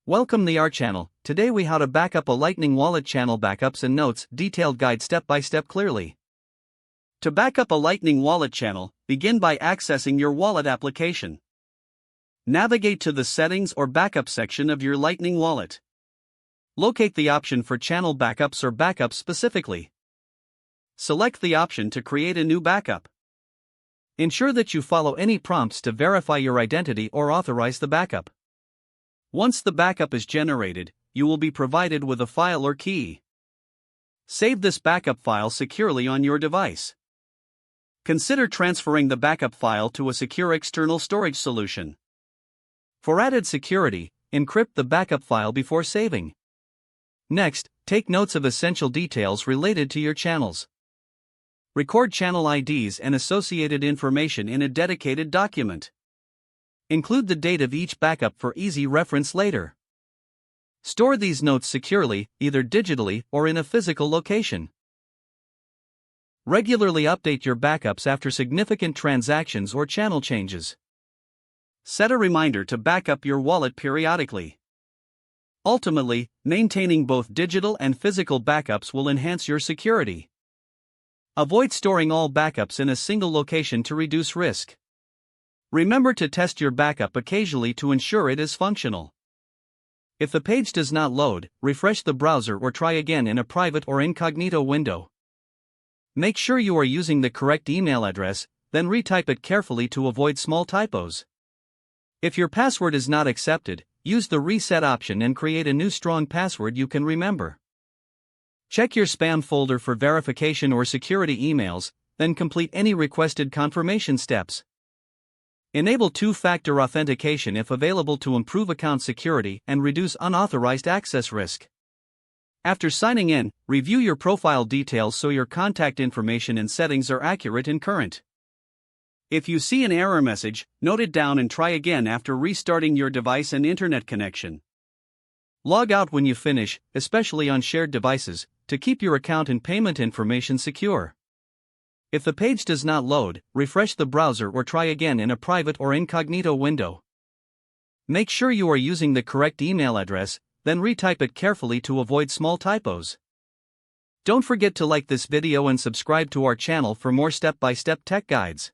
Welcome to our channel. Today we how to back up a Lightning Wallet channel backups and notes, detailed guide step by step clearly. To back up a Lightning Wallet channel, begin by accessing your wallet application. Navigate to the settings or backup section of your Lightning Wallet. Locate the option for channel backups or backups specifically. Select the option to create a new backup. Ensure that you follow any prompts to verify your identity or authorize the backup. Once the backup is generated, you will be provided with a file or key. Save this backup file securely on your device. Consider transferring the backup file to a secure external storage solution. For added security, encrypt the backup file before saving. Next, take notes of essential details related to your channels. Record channel IDs and associated information in a dedicated document. Include the date of each backup for easy reference later. Store these notes securely, either digitally or in a physical location. Regularly update your backups after significant transactions or channel changes. Set a reminder to back up your wallet periodically. Ultimately, maintaining both digital and physical backups will enhance your security. Avoid storing all backups in a single location to reduce risk. Remember to test your backup occasionally to ensure it is functional. If the page does not load, refresh the browser or try again in a private or incognito window. Make sure you are using the correct email address, then retype it carefully to avoid small typos. If your password is not accepted, use the reset option and create a new strong password you can remember. Check your spam folder for verification or security emails, then complete any requested confirmation steps. Enable two-factor authentication if available to improve account security and reduce unauthorized access risk. After signing in, review your profile details so your contact information and settings are accurate and current. If you see an error message, note it down and try again after restarting your device and internet connection. Log out when you finish, especially on shared devices, to keep your account and payment information secure. If the page does not load, refresh the browser or try again in a private or incognito window. Make sure you are using the correct email address, then retype it carefully to avoid small typos. Don't forget to like this video and subscribe to our channel for more step-by-step tech guides.